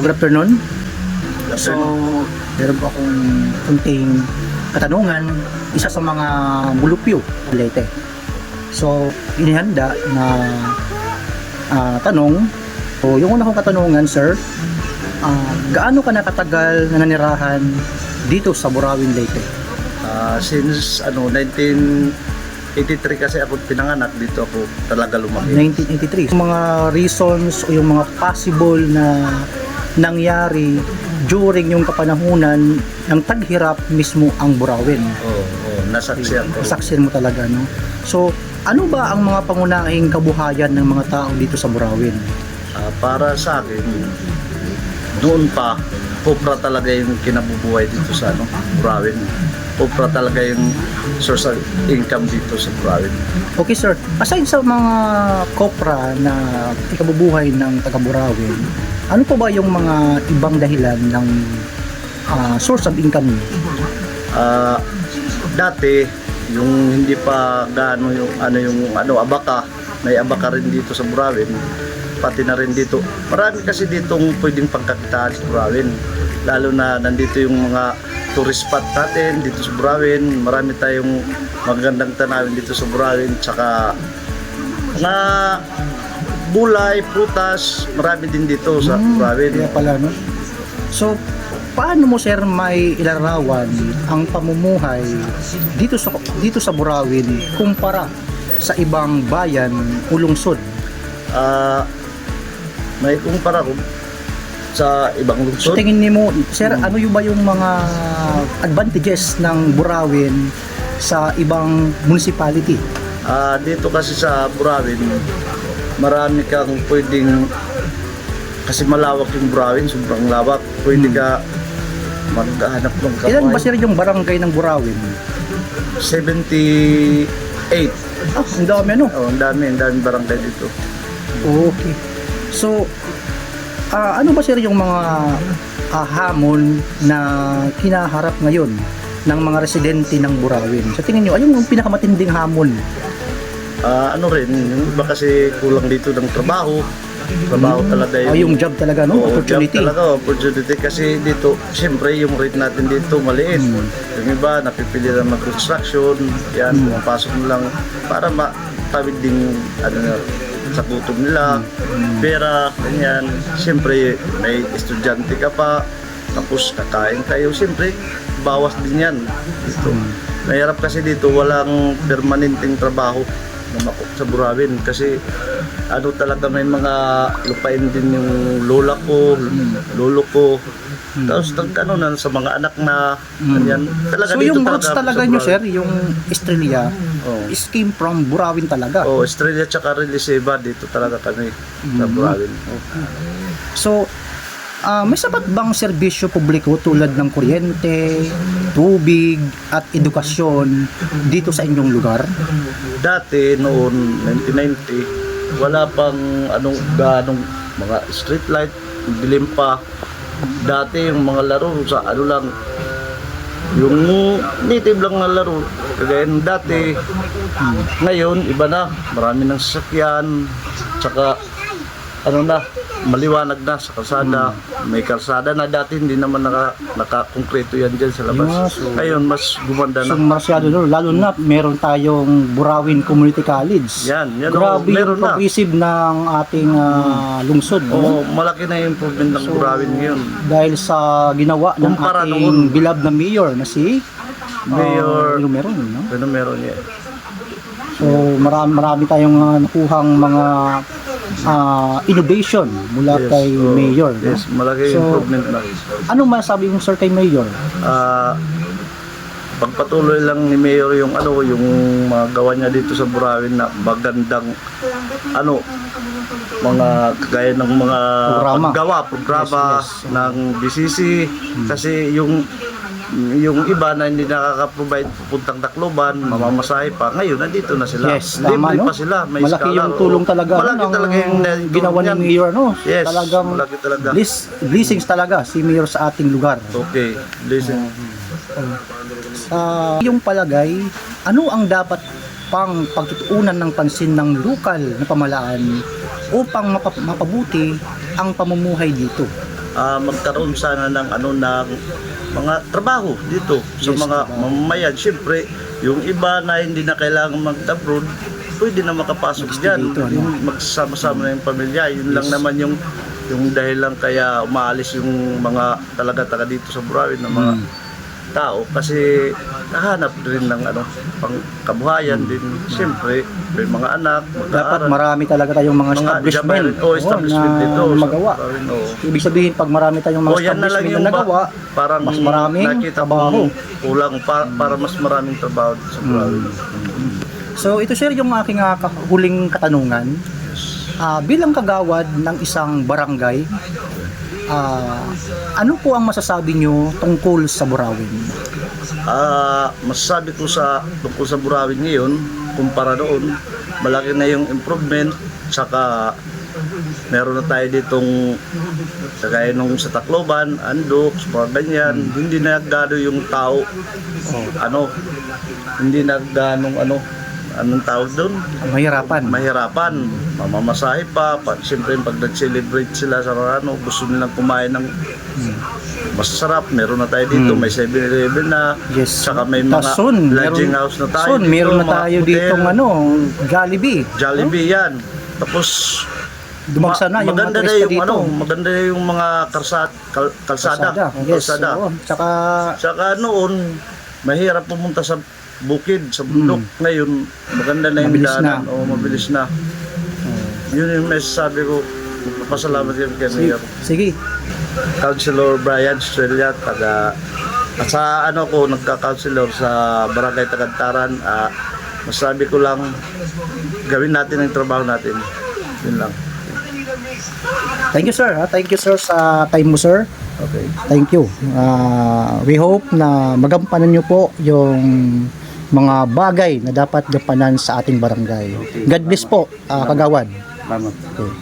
Good afternoon. So, meron po akong kunting katanungan, isa sa mga mulupyo, Leyte. So, inihanda na tanong. So, yung una kong katanungan, sir, gaano ka nakatagal na nanirahan dito sa Burawin, Leyte? Since 1983 kasi ako pinanganak, dito ako talaga lumaki. 1983. Yung mga reasons o yung mga possible na nangyari during yung kapanahunan ng taghirap mismo ang Burawin. Nasaksiyan ko. Saksiyan mo talaga, no? So, ano ba ang mga pangunahing kabuhayan ng mga tao dito sa Burawin? Para sa akin, noon pa, kopra talaga yung kinabubuhay dito sa Burawin. Kopra talaga yung source of income dito sa Burawin. Okay, sir. Aside sa mga kopra na ikabubuhay ng taga-Burawin, ano po ba yung mga ibang dahilan ng source of income niyo? Dati, yung hindi pa gaano yung abaka, may abaka rin dito sa Burawin, pati na rin dito. Marami kasi ditong pwedeng pagkakitaan sa Burawin. Lalo na nandito yung mga tourist spot natin dito sa Burawin. Marami tayong magandang tanawin dito sa Burawin. Tsaka na bulay, prutas, marami din dito sa Burawin. Kaya pala, no? So, paano mo, sir, may ilarawan ang pamumuhay dito sa Burawin kumpara sa ibang bayan o lungsod? May kumpara ko sa ibang So, lungsod. tingin mo, sir, ano yung ba yung mga advantages ng Burawin sa ibang municipality? Dito kasi sa Burawin, marami kang pwedeng, kasi malawak yung Burawin, sobrang lawak. Pwede ka maghanap ng kapay. Ilan ba, sir, yung barangay ng Burawin? 78. Ang dami, ano? Ang dami barangay dito. Okay. So, ano ba, sir, yung mga hamon na kinaharap ngayon ng mga residente ng Burawin? Sa tingin nyo, ano yung pinakamatinding hamon? Yung iba kasi kulang dito ng trabaho. Trabaho talaga Yung job talaga, no? Opportunity. Job talaga, opportunity. Kasi dito, siyempre, yung rate natin dito maliit. Yung iba, napipili lang mag-construction. Yan, pumapasok mo lang para matawid din sa gutom nila. Pera, ganyan. Siyempre, may estudyante ka pa. Tapos kakain kayo. Siyempre, bawas din yan dito. Mahirap kasi dito, walang permanenteng trabaho sa Burawin kasi talaga may mga lupain din yung lola ko, lolo ko. Tapos na sa mga anak na ganyan. Talaga So, dito yung roots talaga sa nyo, Burawin. sir, yung Estrella, is came from Burawin talaga. Estrella tsaka Reliseba, dito talaga kami sa Burawin. So, may sapat bang serbisyo publiko tulad ng kuryente, tubig, at edukasyon dito sa inyong lugar? Dati noon 1990 wala pang ganong mga street light, dilim pa. Dati yung mga laro sa lang, yung native lang na laro kagaya ng dati. Ngayon iba na, marami ng sasakyan, tsaka maliwanag na sa kalsada. May kalsada na, dati hindi naman naka-konkreto yan dyan sa labas. Ngayon mas gumanda So, na. masyado doon, lalo na meron tayong Burawin Community College. Yan Grabe meron yung progressive ng ating lungsod. No? Malaki na yung improvement ng Burawin ngayon. Dahil sa ginawa ng Kumpara ating noon. beloved na mayor na si Mayor meron, no? meron yan. So, marami tayong nakuhang mga innovation mula kay Mayor. No? Yes, malaki So, improvement na. Anong masabi mo, sir, kay Mayor? Pagpatuloy lang ni Mayor yung mga gawa niya dito sa Burawin na magandang mga kagaya ng mga programa Yes. ng BCC. Kasi yung iba na hindi nakaka-provide pupuntang Tacloban, mamamasahe pa. Ngayon, nandito na sila. Yes, tama, Libre no? pa sila. May Malaki skala. yung tulong talaga. Malaki talaga yung ginawa ni yan. Mayor, no? Yes, Talagang malaki talaga. blessings talaga si Mayor sa ating lugar. Okay, listen. Sa iyong palagay, ano ang dapat pang pagtutuunan ng pansin ng lokal na pamahalaan upang mapabuti ang pamumuhay dito? magkaroon sana ng ng mga trabaho dito sa Yes, mga trabaho. mamamayan. Siyempre, yung iba na hindi na kailangan mag-abroad, pwede na makapasok dyan. Dito, ano? Magsama-sama na yung pamilya. Yun lang naman yung dahilan kaya umaalis yung mga taga dito sa Burawin ng mga tao kasi nahanap rin ng pangkabuhayan din. Siyempre, may mga anak, Dapat mag-aaral. marami talaga tayong mga establishment, establishment dito na sa magawa. Burawin, oo. Ibig sabihin, pag marami tayong mga Yan na lang establishment yung na nagawa, parang mas maraming nakita trabaho. kong kulang para mas maraming trabaho sa Burawin. So ito sir yung aking huling katanungan. Bilang kagawad ng isang barangay, ano po ang masasabi nyo tungkol sa Burawin? Masasabi ko tungkol sa Burawin ngayon, kumpara noon, malaki na yung improvement, saka meron na tayo ditong kagaya nung sa Tacloban, Andok, mga ganyan, hindi na gano yung tao, hindi na ganong anong tawag doon? Mahirapan. Mamamasahe pa. Siyempre, pag nag-celebrate sila sa gusto nilang kumain ng masarap. Meron na tayo dito. May 7-Eleven na. Yes. Saka may mga lodging house na tayo. Soon, meron na mga tayo hotel. ditong Jollibee. Jollibee yan. Tapos, Dumagsa na yung maganda mga na turista yung dito. maganda na yung mga kalsada. Yes. Kalsada. Oo. Saka noon, mahirap pumunta sa bukid, sa bundok. Ngayon, maganda na yung Mabilis daanan. na. O, mabilis na. Yun yung masasabi ko. Pasalamat kami kay Mayor. Sige. Councilor Brian Estrella, at sa nagka-councilor sa Barangay Tagantaran. Masasabi ko lang, gawin natin ang trabaho natin. Yun lang. Thank you sir. Thank you sir sa time mo sir. Okay. Thank you. We hope na magampanan nyo po yung mga bagay na dapat gampanan sa ating barangay. God bless po, kagawad. Salamat. Okay.